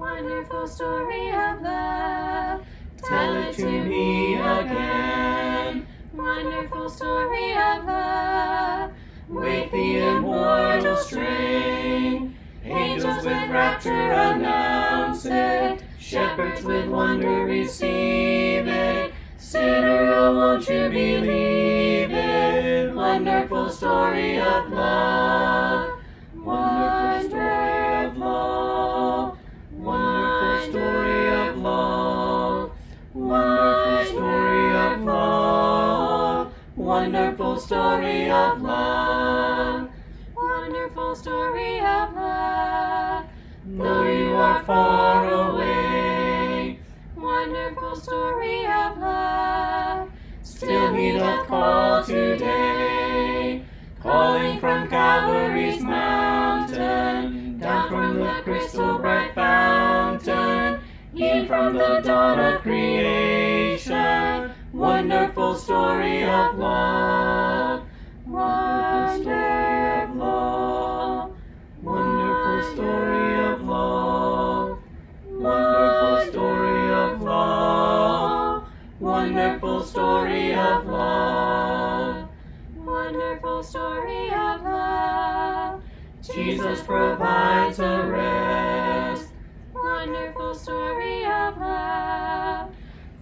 Wonderful story of love. Tell it to me again. Wonderful story of love. Wake the immortal strain. Angels with rapture announce it. Shepherds with wonder receive it. Sinner, oh, won't you believe it? Wonderful story of love. Wonderful story of love. Wonderful story of love. Wonderful story of love. Wonderful story of love. Wonderful story of love. Though you are far away, wonderful story of love. Still he doth call today, calling from Calvary's mountain, down from the crystal bright fountain, e'en from the dawn of creation. Wonderful story of love. Wonderful story of love. Wonderful story of love. Wonderful story of love. Wonderful story of love. Wonderful story of love. Jesus provides a rest. Wonderful story of love.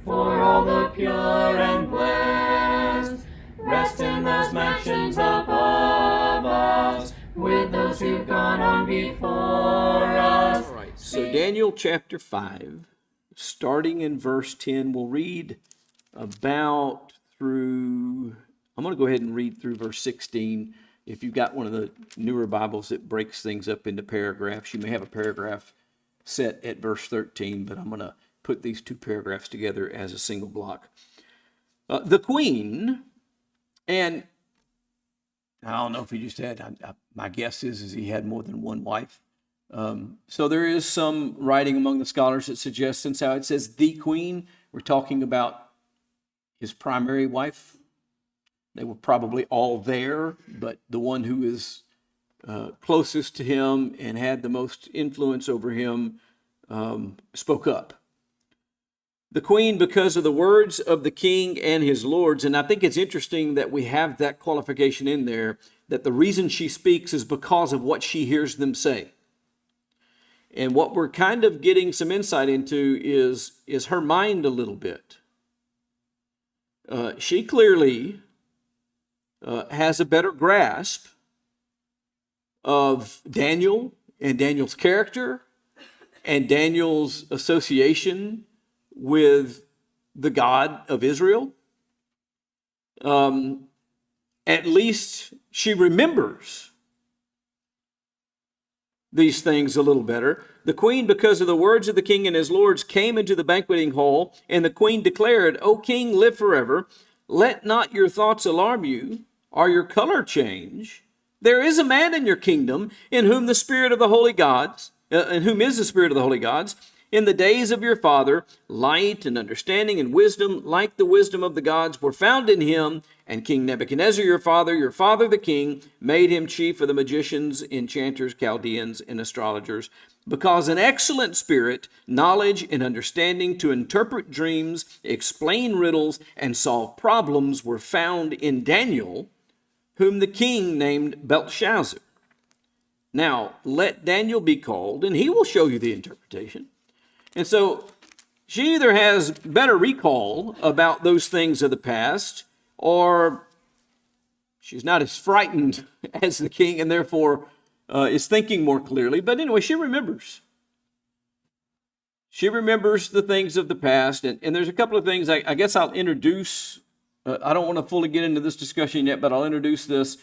For all the pure and blessed, rest in those mansions above us, with those who've gone on before us. All right, so Daniel chapter 5, starting in verse 10, we'll read about through, I'm going to go ahead and read through verse 16. If you've got one of the newer Bibles that breaks things up into paragraphs, you may have a paragraph set at verse 13, but I'm going to put these two paragraphs together as a single block. The queen, and I don't know if he just had, my guess is he had more than one wife. So there is some writing among the scholars that suggests, since how it says the queen, we're talking about his primary wife. They were probably all there, but the one who is closest to him and had the most influence over him spoke up. The queen, because of the words of the king and his lords, and I think it's interesting that we have that qualification in there, that the reason she speaks is because of what she hears them say. And what we're kind of getting some insight into is her mind a little bit. She clearly has a better grasp of Daniel and Daniel's character and Daniel's association with the God of Israel. At least she remembers these things a little better. The queen, because of the words of the king and his lords, came into the banqueting hall, and the queen declared, O king, live forever. Let not your thoughts alarm you, or your color change. There is a man in your kingdom in whom the spirit of the holy gods, in whom is the spirit of the holy gods. In the days of your father, light and understanding and wisdom, like the wisdom of the gods, were found in him. And King Nebuchadnezzar, your father the king, made him chief of the magicians, enchanters, Chaldeans, and astrologers, because an excellent spirit, knowledge, and understanding to interpret dreams, explain riddles, and solve problems were found in Daniel, whom the king named Belshazzar. Now, let Daniel be called, and he will show you the interpretation. And so she either has better recall about those things of the past, or she's not as frightened as the king and therefore is thinking more clearly. But anyway, she remembers. She remembers the things of the past. And there's a couple of things I guess I'll introduce. I don't want to fully get into this discussion yet, but I'll introduce this.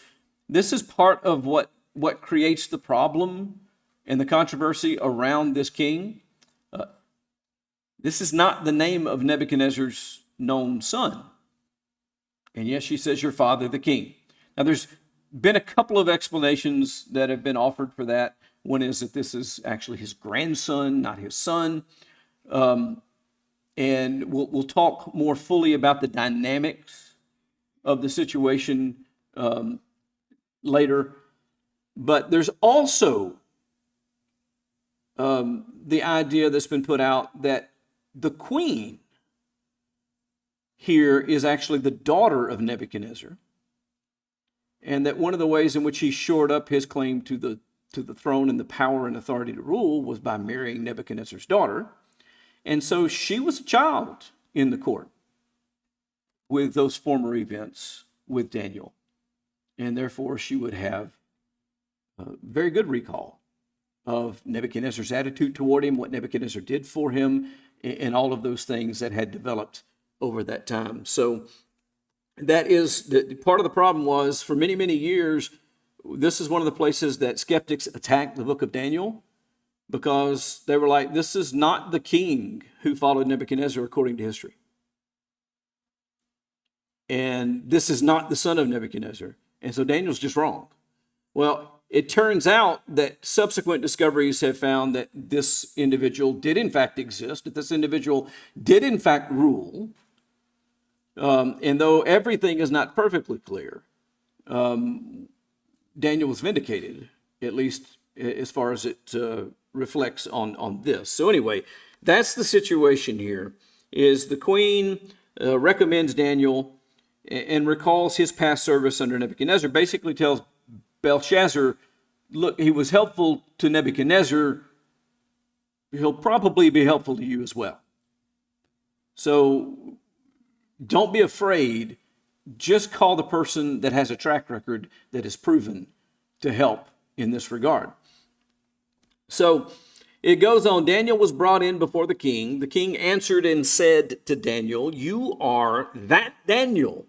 This is part of what creates the problem and the controversy around this king. This is not the name of Nebuchadnezzar's known son. And yes, she says, your father, the king. Now, there's been a couple of explanations that have been offered for that. One is that this is actually his grandson, not his son. And we'll talk more fully about the dynamics of the situation later. But there's also the idea that's been put out that the queen here is actually the daughter of Nebuchadnezzar, and that one of the ways in which he shored up his claim to the throne and the power and authority to rule was by marrying Nebuchadnezzar's daughter. And so she was a child in the court with those former events with Daniel. And therefore she would have a very good recall of Nebuchadnezzar's attitude toward him, what Nebuchadnezzar did for him, and all of those things that had developed over that time. So that is part of the problem. Was for many, many years, this is one of the places that skeptics attacked the book of Daniel, because they were like, this is not the king who followed Nebuchadnezzar according to history. And this is not the son of Nebuchadnezzar. And so Daniel's just wrong. Well, it turns out that subsequent discoveries have found that this individual did in fact exist, that this individual did in fact rule. And though everything is not perfectly clear, Daniel was vindicated, at least as far as it reflects on this. So anyway, that's the situation here, is the queen recommends Daniel and recalls his past service under Nebuchadnezzar, basically tells Belshazzar, look, he was helpful to Nebuchadnezzar, he'll probably be helpful to you as well. So don't be afraid. Just call the person that has a track record that is proven to help in this regard. So it goes on. Daniel was brought in before the king. The king answered and said to Daniel, you are that Daniel,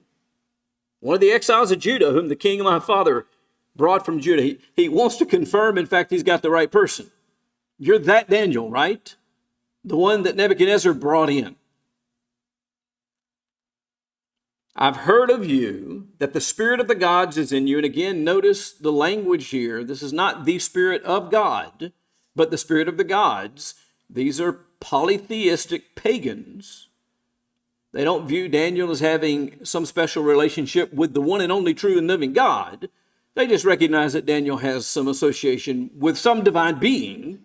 one of the exiles of Judah, whom the king of my father brought from Judah. He wants to confirm, in fact, he's got the right person. You're that Daniel, right? The one that Nebuchadnezzar brought in. I've heard of you that the spirit of the gods is in you. And again, notice the language here. This is not the spirit of God, but the spirit of the gods. These are polytheistic pagans. They don't view Daniel as having some special relationship with the one and only true and living God. They just recognize that Daniel has some association with some divine being.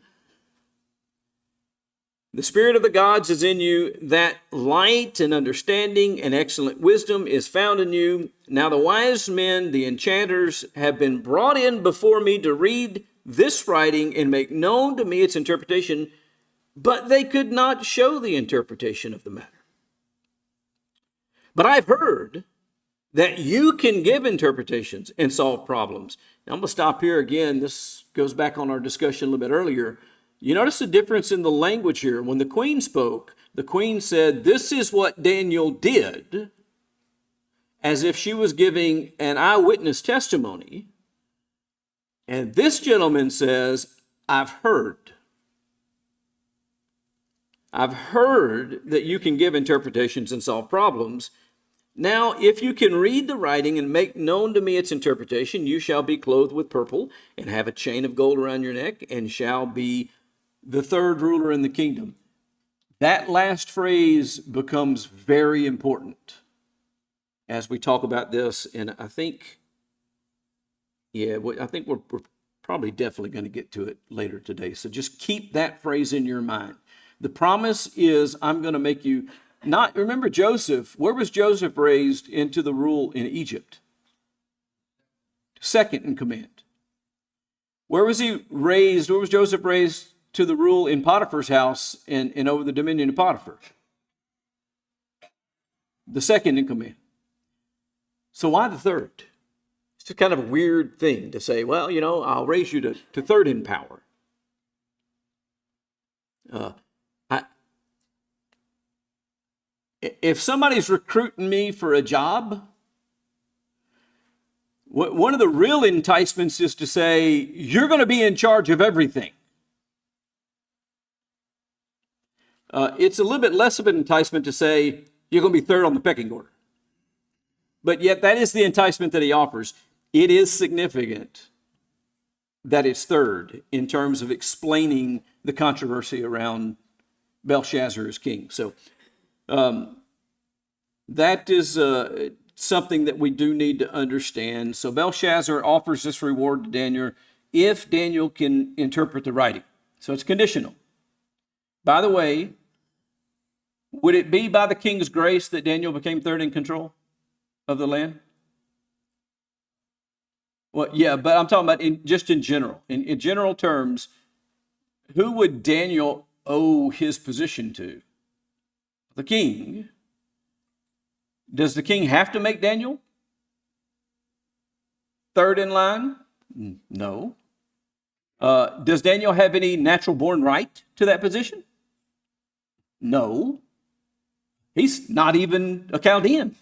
The spirit of the gods is in you, that light and understanding and excellent wisdom is found in you. Now the wise men, the enchanters, have been brought in before me to read this writing and make known to me its interpretation, but they could not show the interpretation of the matter. But I've heard that you can give interpretations and solve problems. Now I'm going to stop here again. This goes back on our discussion a little bit earlier. You notice the difference in the language here. When the queen spoke, the queen said, this is what Daniel did, as if she was giving an eyewitness testimony. And this gentleman says, I've heard. I've heard that you can give interpretations and solve problems. Now, if you can read the writing and make known to me its interpretation, you shall be clothed with purple and have a chain of gold around your neck and shall be the third ruler in the kingdom. That last phrase becomes very important as we talk about this. And I think, I think we're probably definitely going to get to it later today. So just keep that phrase in your mind. The promise is, I'm going to make you not, remember Joseph, where was Joseph raised into the rule in Egypt? Second in command. Where was he raised? Where was Joseph raised to the rule in Potiphar's house and over the dominion of Potiphar? The second in command. So why the third? It's just kind of a weird thing to say, well, I'll raise you to third in power. If somebody's recruiting me for a job, one of the real enticements is to say, you're going to be in charge of everything. It's a little bit less of an enticement to say, you're going to be third on the pecking order. But yet that is the enticement that he offers. It is significant that it's third in terms of explaining the controversy around Belshazzar as king. So that is something that we do need to understand. So Belshazzar offers this reward to Daniel if Daniel can interpret the writing. So it's conditional. By the way, would it be by the king's grace that Daniel became third in control of the land? Well, yeah, but I'm talking about just in general. In general terms, who would Daniel owe his position to? The king. Does the king have to make Daniel third in line? No. Does Daniel have any natural born right to that position? No. He's not even a Chaldean.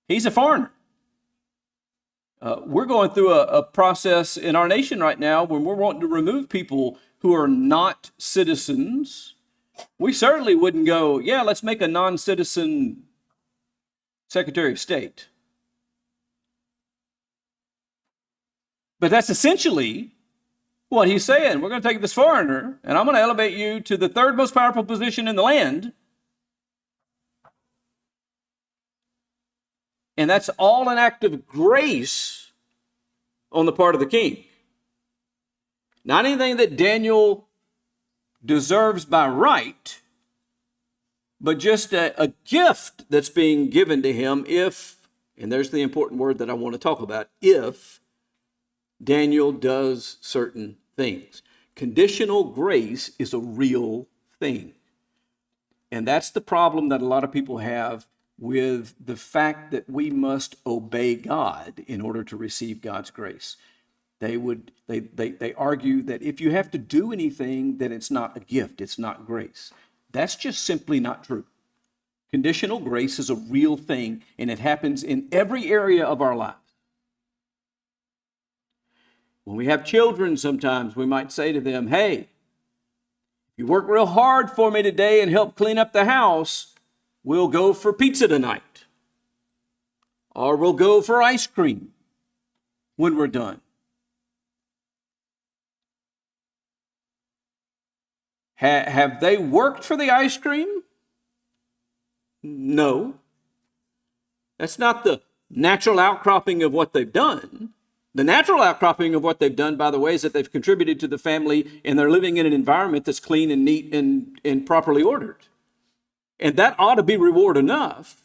He's a foreigner. We're going through a process in our nation right now when we're wanting to remove people who are not citizens. We certainly wouldn't go, yeah, let's make a non-citizen Secretary of State. But that's essentially what he's saying. We're going to take this foreigner, and I'm going to elevate you to the third most powerful position in the land. And that's all an act of grace on the part of the king. Not anything that Daniel deserves by right, but just a gift that's being given to him if, and there's the important word that I want to talk about, if Daniel does certain things. Conditional grace is a real thing. And that's the problem that a lot of people have with the fact that we must obey God in order to receive God's grace. They argue that if you have to do anything, then it's not a gift, it's not grace. That's just simply not true. Conditional grace is a real thing, and it happens in every area of our lives. When we have children, sometimes we might say to them, hey, you work real hard for me today and help clean up the house, we'll go for pizza tonight. Or we'll go for ice cream when we're done. Have they worked for the ice cream? No. That's not the natural outcropping of what they've done. The natural outcropping of what they've done, by the way, is that they've contributed to the family and they're living in an environment that's clean and neat and properly ordered. And that ought to be reward enough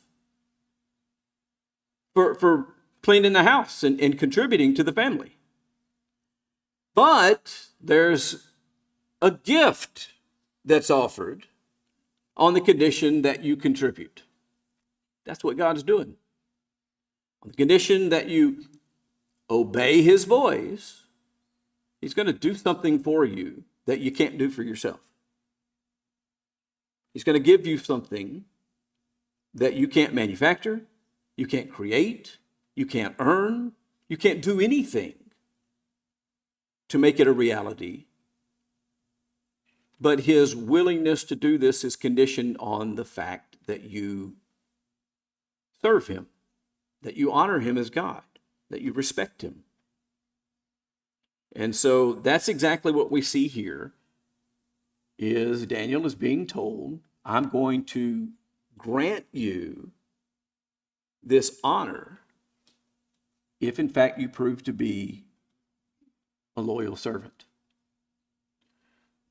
for cleaning the house and contributing to the family. But there's a gift that's offered on the condition that you contribute. That's what God's doing. On the condition that you obey his voice, he's going to do something for you that you can't do for yourself. He's going to give you something that you can't manufacture, you can't create, you can't earn, you can't do anything to make it a reality. But his willingness to do this is conditioned on the fact that you serve him, that you honor him as God, that you respect him. And so that's exactly what we see here, is Daniel is being told, I'm going to grant you this honor if in fact you prove to be a loyal servant.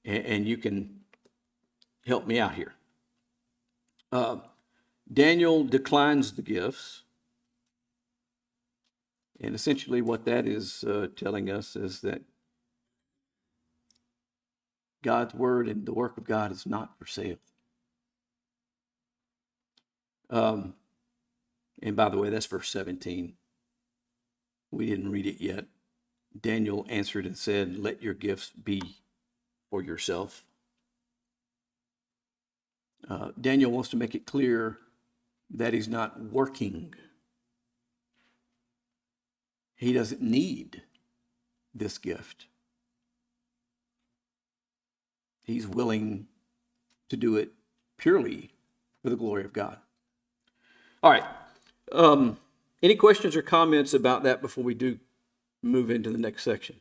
And you can help me out here. Daniel declines the gifts. And essentially what that is telling us is that God's word and the work of God is not for sale. And by the way, that's verse 17. We didn't read it yet. Daniel answered and said, let your gifts be for yourself. Daniel wants to make it clear that he's not working. He doesn't need this gift. He's willing to do it purely for the glory of God. All right. Any questions or comments about that before we do move into the next section?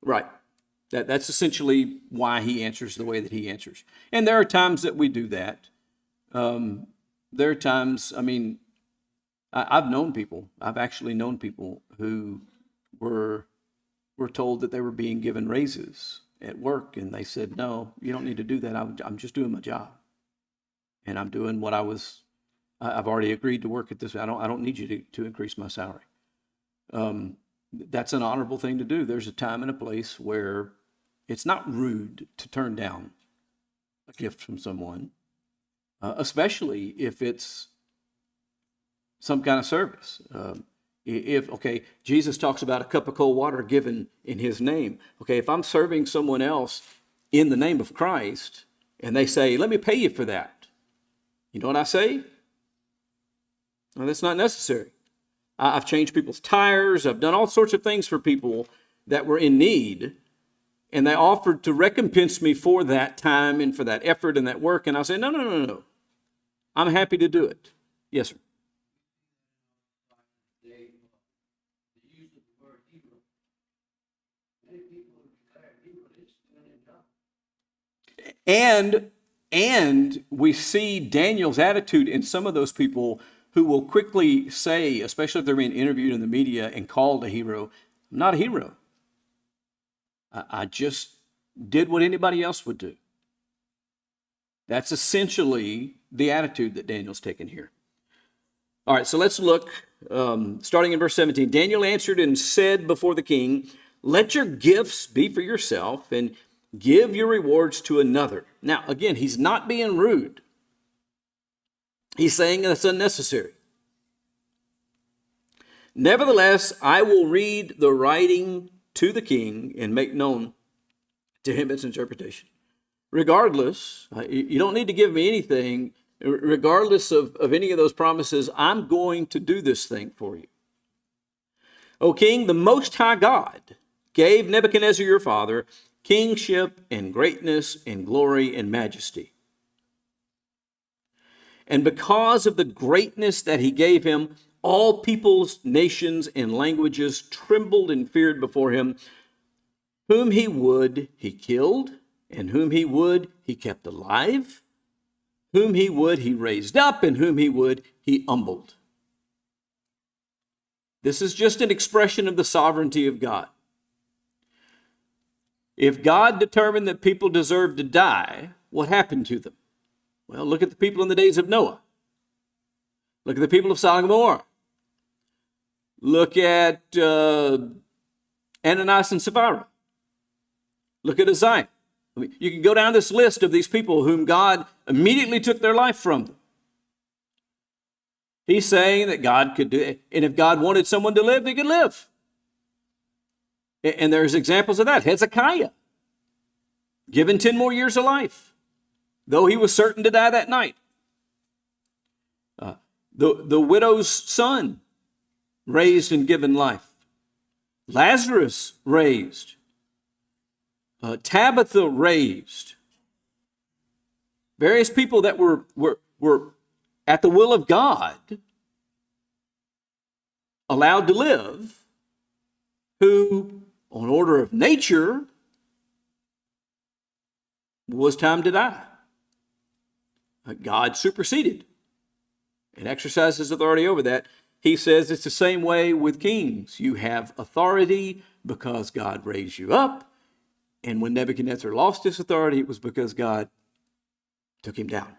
Right. That's essentially why he answers the way that he answers. And there are times that we do that. There are times, I've known people, I've actually known people who were told that they were being given raises at work, and they said, "No, you don't need to do that. I'm just doing my job, and I'm doing what I've already agreed to work at this. I don't need you to increase my salary." That's an honorable thing to do. There's a time and a place where it's not rude to turn down a gift from someone, especially if it's some kind of service. Okay, Jesus talks about a cup of cold water given in his name. Okay, if I'm serving someone else in the name of Christ and they say, "Let me pay you for that," you know what I say? Well, that's not necessary. I've changed people's tires. I've done all sorts of things for people that were in need, and they offered to recompense me for that time and for that effort and that work. And I say, no, no, no, no. I'm happy to do it. Yes, sir. And we see Daniel's attitude in some of those people who will quickly say, especially if they're being interviewed in the media and called a hero, "I'm not a hero. I just did what anybody else would do." That's essentially the attitude that Daniel's taken here. All right, so let's look, starting in verse 17. Daniel answered and said before the king, "Let your gifts be for yourself, and give your rewards to another." Now, again, he's not being rude. He's saying that's unnecessary. "Nevertheless, I will read the writing to the king and make known to him its interpretation. Regardless, you don't need to give me anything. Regardless of any of those promises, I'm going to do this thing for you. O king, the Most High God gave Nebuchadnezzar your father kingship and greatness and glory and majesty. And because of the greatness that he gave him, all peoples, nations, and languages trembled and feared before him. Whom he would, he killed, and whom he would, he kept alive. Whom he would, he raised up, and whom he would, he humbled." This is just an expression of the sovereignty of God. If God determined that people deserved to die, what happened to them? Well, look at the people in the days of Noah. Look at the people of Sodom and Gomorrah. Look at Ananias and Sapphira. Look at Uzziah. I mean, you can go down this list of these people whom God immediately took their life from them. He's saying that God could do it. And if God wanted someone to live, they could live. And there's examples of that. Hezekiah, given 10 more years of life, though he was certain to die that night. The widow's son, raised and given life. Lazarus, raised. Tabitha, raised. Various people that were at the will of God, allowed to live, who, on order of nature, was time to die. God superseded and exercised his authority over that. He says it's the same way with kings. You have authority because God raised you up. And when Nebuchadnezzar lost his authority, it was because God took him down.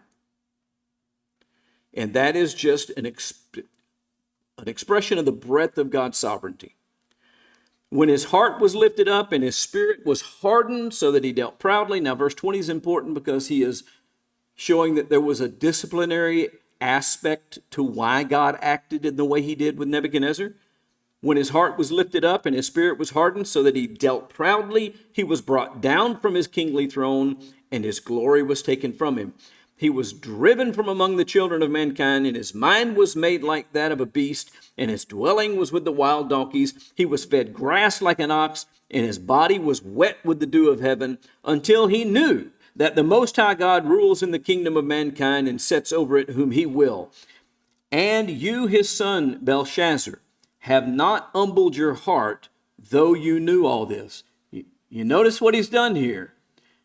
And that is just an expression of the breadth of God's sovereignty. When his heart was lifted up and his spirit was hardened so that he dealt proudly. Now, verse 20 is important because he is showing that there was a disciplinary aspect to why God acted in the way he did with Nebuchadnezzar. When his heart was lifted up and his spirit was hardened so that he dealt proudly, he was brought down from his kingly throne and his glory was taken from him. He was driven from among the children of mankind, and his mind was made like that of a beast, and his dwelling was with the wild donkeys. He was fed grass like an ox, and his body was wet with the dew of heaven, until he knew that the Most High God rules in the kingdom of mankind and sets over it whom he will. And you, his son Belshazzar, have not humbled your heart, though you knew all this. You notice what he's done here.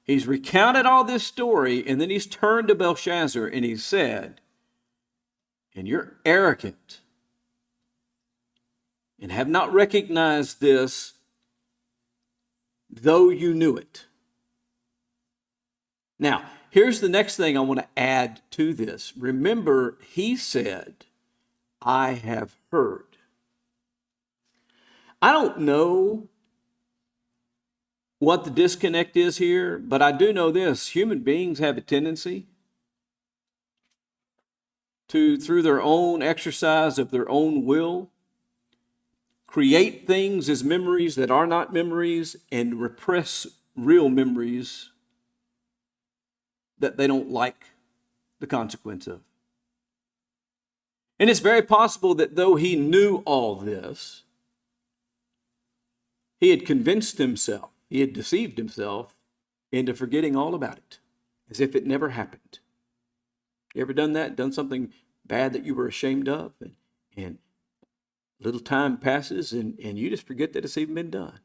He's recounted all this story, and then he's turned to Belshazzar and he said, "And you're arrogant. and have not recognized this, though you knew it. Now, here's the next thing I want to add to this. Remember, he said, I have heard. I don't know what the disconnect is here, but I do know this. Human beings have a tendency to, through their own exercise of their own will, create things as memories that are not memories and repress real memories that they don't like the consequence of. And it's very possible that though he knew all this, he had convinced himself, he had deceived himself into forgetting all about it, as if it never happened. You ever done that? Done something bad that you were ashamed of, and little time passes and you just forget that it's even been done.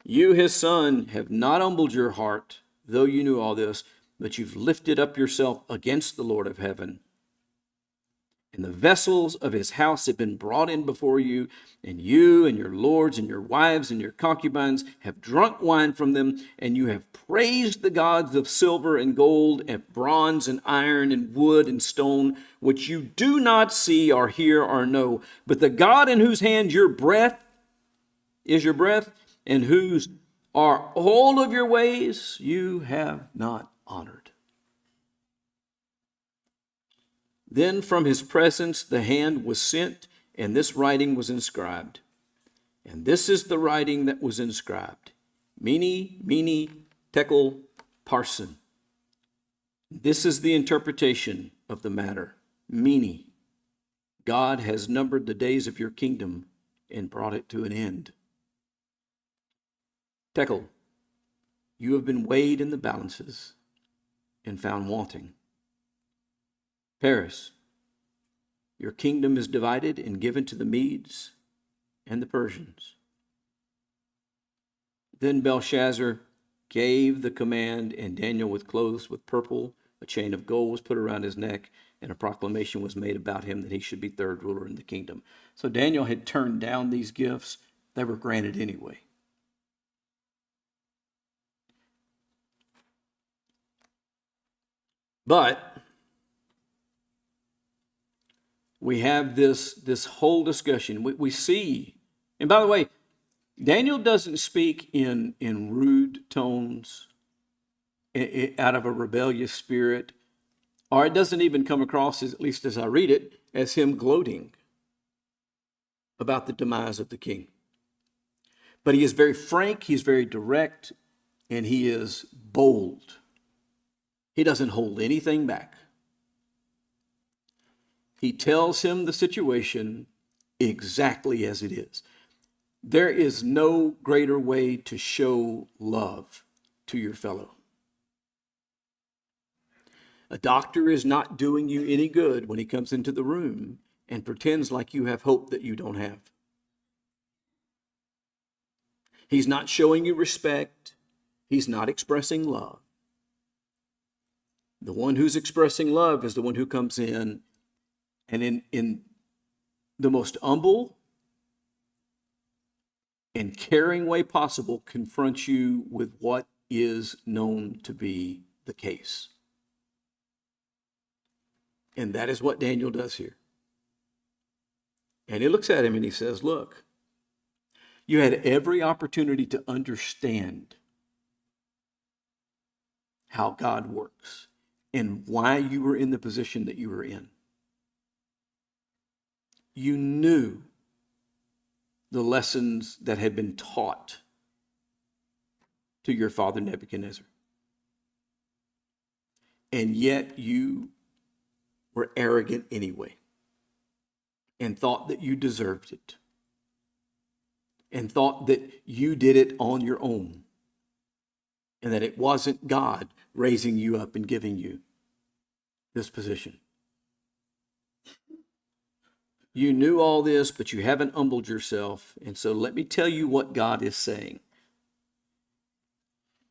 You, his son, have not humbled your heart, though you knew all this, but you've lifted up yourself against the Lord of heaven. And the vessels of his house have been brought in before you, and you and your lords and your wives and your concubines have drunk wine from them, and you have praised the gods of silver and gold and bronze and iron and wood and stone, which you do not see or hear or know. But the God in whose hand your breath is your breath, and whose are all of your ways, you have not honored. Then from his presence the hand was sent, and this writing was inscribed. And this is the writing that was inscribed: Mene, Mene, Tekel, Parsin. This is the interpretation of the matter. Mene, God has numbered the days of your kingdom and brought it to an end. Tekel, you have been weighed in the balances and found wanting. Paris, your kingdom is divided and given to the Medes and the Persians. Then Belshazzar gave the command, and Daniel, with clothes with purple, a chain of gold was put around his neck, and a proclamation was made about him that he should be third ruler in the kingdom. So Daniel had turned down these gifts. They were granted anyway. But we have this whole discussion. We see, and by the way, Daniel doesn't speak in rude tones, out of a rebellious spirit, or it doesn't even come across, as, at least as I read it, as him gloating about the demise of the king. But he is very frank, he's very direct, and he is bold. He doesn't hold anything back. He tells him the situation exactly as it is. There is no greater way to show love to your fellow. A doctor is not doing you any good when he comes into the room and pretends like you have hope that you don't have. He's not showing you respect. He's not expressing love. The one who's expressing love is the one who comes in and in the most humble and caring way possible confronts you with what is known to be the case. And that is what Daniel does here. And he looks at him and he says, look, you had every opportunity to understand how God works and why you were in the position that you were in. You knew the lessons that had been taught to your father Nebuchadnezzar. And yet you were arrogant anyway and thought that you deserved it and thought that you did it on your own and that it wasn't God raising you up and giving you this position. You knew all this, but you haven't humbled yourself. And so let me tell you what God is saying.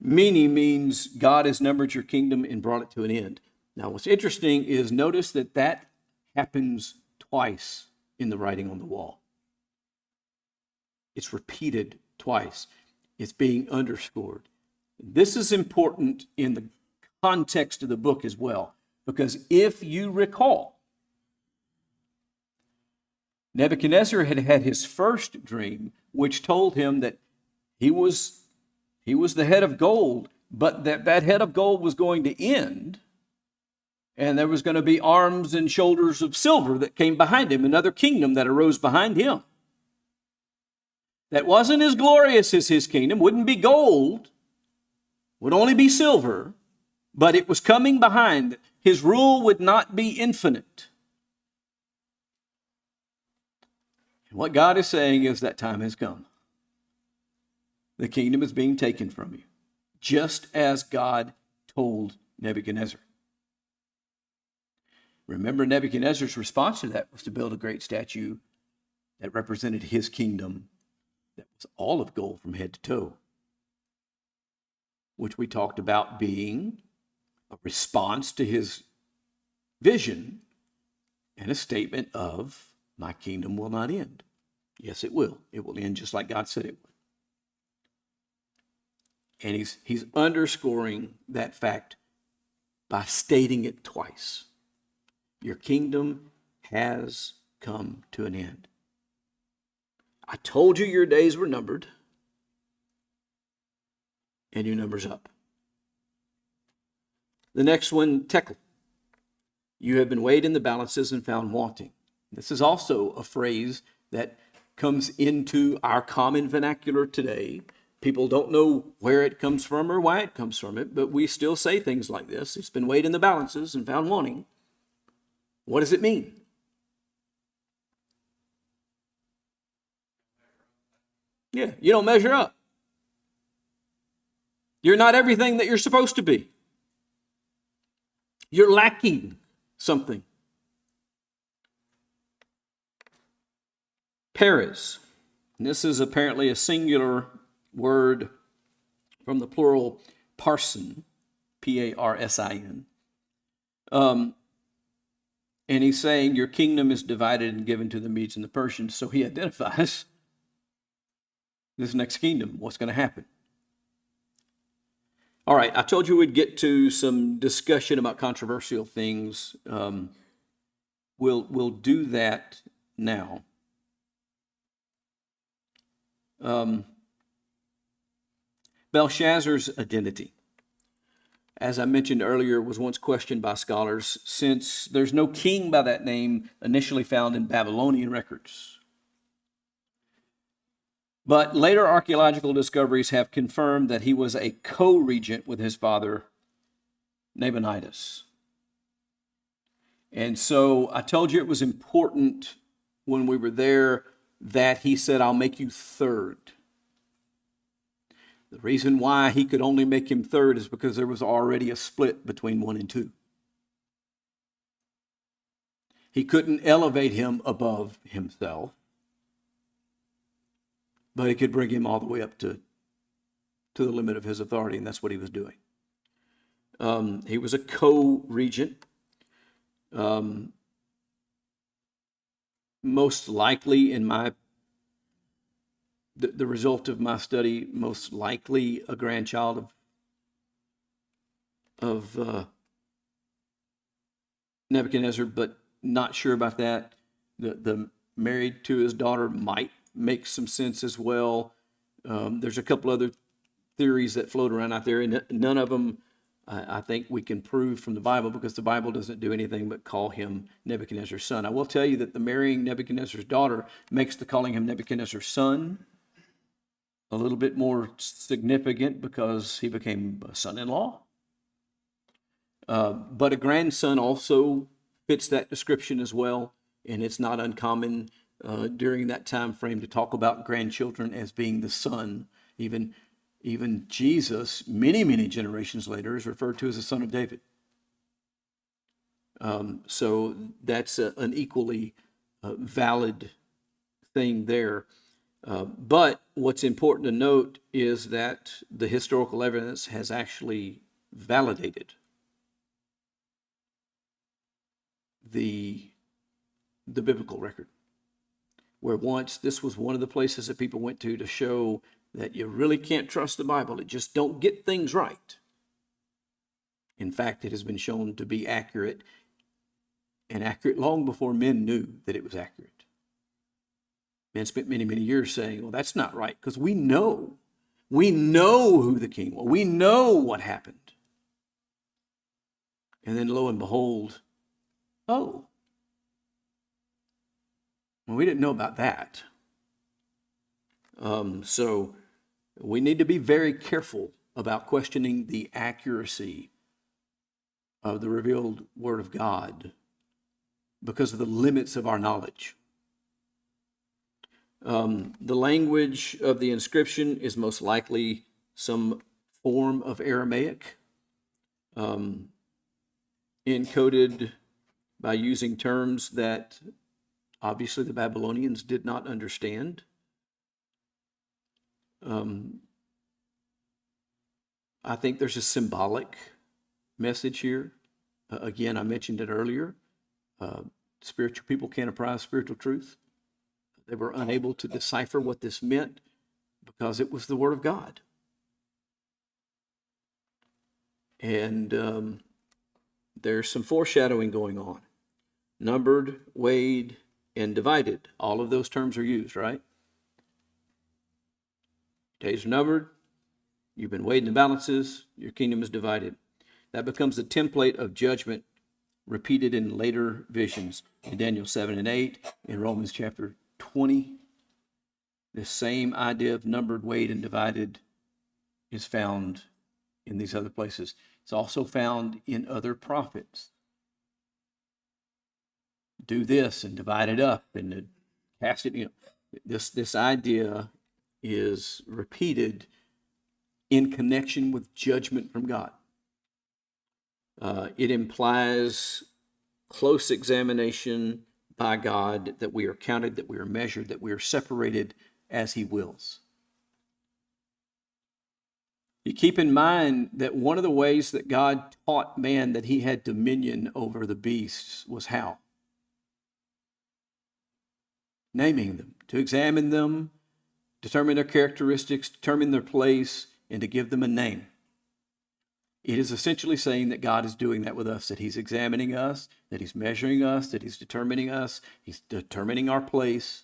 Mene means God has numbered your kingdom and brought it to an end. Now, what's interesting is notice that happens twice in the writing on the wall. It's repeated twice. It's being underscored. This is important in the context of the book as well, because if you recall, Nebuchadnezzar had had his first dream, which told him that he was the head of gold, but that head of gold was going to end, and there was going to be arms and shoulders of silver that came behind him, another kingdom that arose behind him. That wasn't as glorious as his kingdom, wouldn't be gold, would only be silver, but it was coming behind. His rule would not be infinite. And what God is saying is that time has come. The kingdom is being taken from you, just as God told Nebuchadnezzar. Remember, Nebuchadnezzar's response to that was to build a great statue that represented his kingdom, that was all of gold from head to toe, which we talked about being a response to his vision and a statement of, my kingdom will not end. Yes, it will. It will end just like God said it would. And he's underscoring that fact by stating it twice. Your kingdom has come to an end. I told you your days were numbered, and your number's up. The next one, tekel. You have been weighed in the balances and found wanting. This is also a phrase that comes into our common vernacular today. People don't know where it comes from or why it comes from it, but we still say things like this. It's been weighed in the balances and found wanting. What does it mean? Yeah, you don't measure up. You're not everything that you're supposed to be. You're lacking something. Peres. And this is apparently a singular word from the plural parsin, P-A-R-S-I-N. And he's saying your kingdom is divided and given to the Medes and the Persians. So he identifies this next kingdom, what's going to happen. All right, I told you we'd get to some discussion about controversial things. We'll do that now. Belshazzar's identity, as I mentioned earlier, was once questioned by scholars, since there's no king by that name initially found in Babylonian records. But later archaeological discoveries have confirmed that he was a co-regent with his father, Nabonidus. And so I told you it was important when we were there that he said, I'll make you third. The reason why he could only make him third is because there was already a split between 1 and 2. He couldn't elevate him above himself, but he could bring him all the way up to the limit of his authority, and that's what he was doing. He was a co-regent. Most likely, in the result of my study, most likely a grandchild of Nebuchadnezzar, but not sure about that. The married to his daughter might make some sense as well. There's a couple other theories that float around out there, and none of them I think we can prove from the Bible, because the Bible doesn't do anything but call him Nebuchadnezzar's son. I will tell you that the marrying Nebuchadnezzar's daughter makes the calling him Nebuchadnezzar's son a little bit more significant, because he became a son-in-law. But a grandson also fits that description as well, and it's not uncommon during that time frame to talk about grandchildren as being the son. Even Jesus, many, many generations later, is referred to as the son of David. So that's an equally valid thing there. But what's important to note is that the historical evidence has actually validated the the biblical record, where once this was one of the places that people went to show that you really can't trust the Bible. It just don't get things right. In fact, it has been shown to be accurate, and accurate long before men knew that it was accurate. Men spent many, many years saying, well, that's not right, because we know who the king was. We know what happened. And then lo and behold, oh, well, we didn't know about that. So we need to be very careful about questioning the accuracy of the revealed Word of God because of the limits of our knowledge. The language of the inscription is most likely some form of Aramaic, encoded by using terms that obviously the Babylonians did not understand. I think there's a symbolic message here. Again, I mentioned it earlier. Spiritual people can't apprise spiritual truth. They were unable to decipher what this meant because it was the Word of God. And there's some foreshadowing going on. Numbered, weighed, and divided. All of those terms are used, right? Days are numbered. You've been weighed in the balances. Your kingdom is divided. That becomes the template of judgment repeated in later visions in Daniel 7 and 8, in Romans chapter 20. The same idea of numbered, weighed, and divided is found in these other places. It's also found in other prophets. Do this and divide it up and cast it. This idea is repeated in connection with judgment from God. It implies close examination by God, that we are counted, that we are measured, that we are separated as He wills. You keep in mind that one of the ways that God taught man that he had dominion over the beasts was how? Naming them, to examine them, determine their characteristics, determine their place, and to give them a name. It is essentially saying that God is doing that with us, that He's examining us, that He's measuring us, that He's determining us, He's determining our place,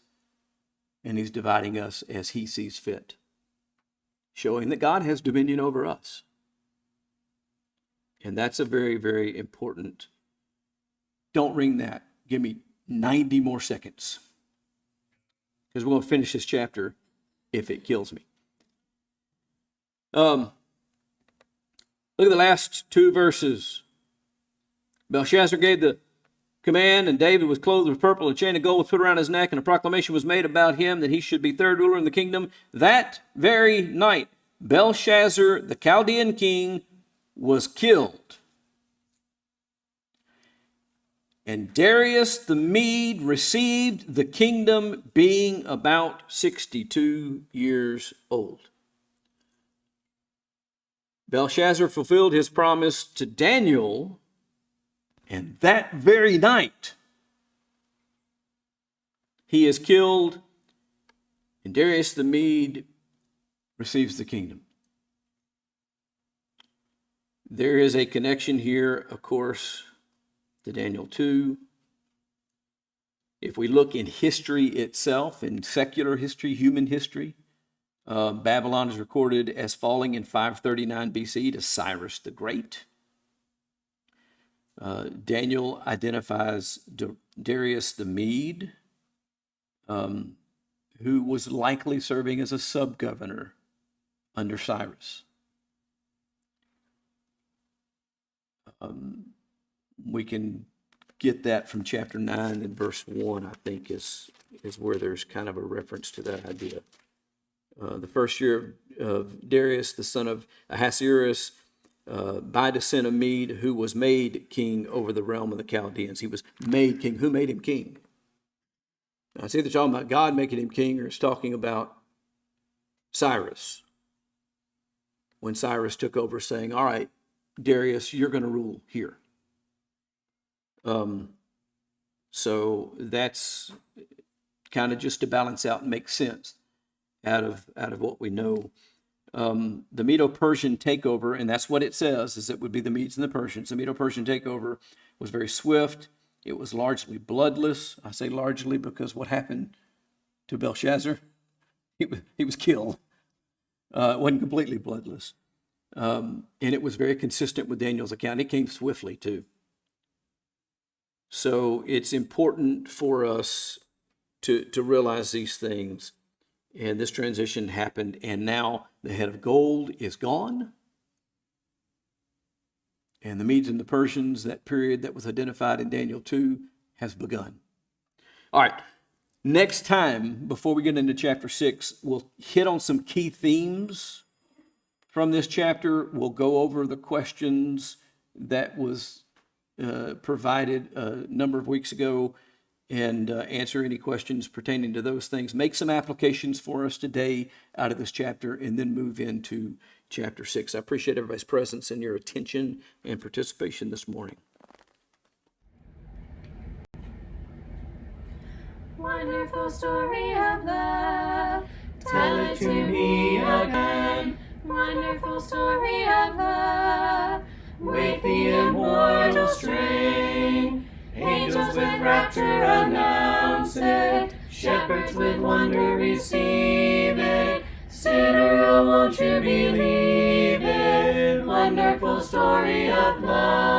and He's dividing us as He sees fit, showing that God has dominion over us. And that's a very, very important. Don't ring that. Give me 90 more seconds, because we're going to finish this chapter if it kills me. Look at the last two verses. Belshazzar gave the command, and David was clothed with purple, and a chain of gold was put around his neck, and a proclamation was made about him that he should be third ruler in the kingdom. That very night, Belshazzar, the Chaldean king, was killed. And Darius the Mede received the kingdom, being about 62 years old. Belshazzar fulfilled his promise to Daniel, and that very night he is killed, and Darius the Mede receives the kingdom. There is a connection here, of course, to Daniel 2. If we look in history itself, in secular history, human history, Babylon is recorded as falling in 539 BC to Cyrus the Great. Daniel identifies Darius the Mede, who was likely serving as a sub-governor under Cyrus. We can get that from chapter 9 and verse 1, I think, is where there's kind of a reference to that idea. The first year of Darius, the son of Ahasuerus, by descent of Mede, who was made king over the realm of the Chaldeans. He was made king. Who made him king? Now, it's either talking about God making him king, or it's talking about Cyrus. When Cyrus took over, saying, all right, Darius, you're going to rule here. So that's kind of just to balance out and make sense out of what we know. The Medo-Persian takeover, and that's what it says, is it would be the Medes and the Persians. The Medo-Persian takeover was very swift. It was largely bloodless. I say largely because what happened to Belshazzar, he was killed. It wasn't completely bloodless. And it was very consistent with Daniel's account. It came swiftly too. So it's important for us to realize these things. And this transition happened, and now the head of gold is gone. And the Medes and the Persians, that period that was identified in Daniel 2, has begun. All right, next time, before we get into chapter 6, we'll hit on some key themes from this chapter. We'll go over the questions that was provided a number of weeks ago and answer any questions pertaining to those things. Make some applications for us today out of this chapter and then move into chapter 6. I appreciate everybody's presence and your attention and participation this morning. Wonderful story of love, tell it to me again. Wonderful story of love, with the immortal strain. Angels with rapture announce it, shepherds with wonder receive it. Sinner, oh, won't you believe it? Wonderful story of love.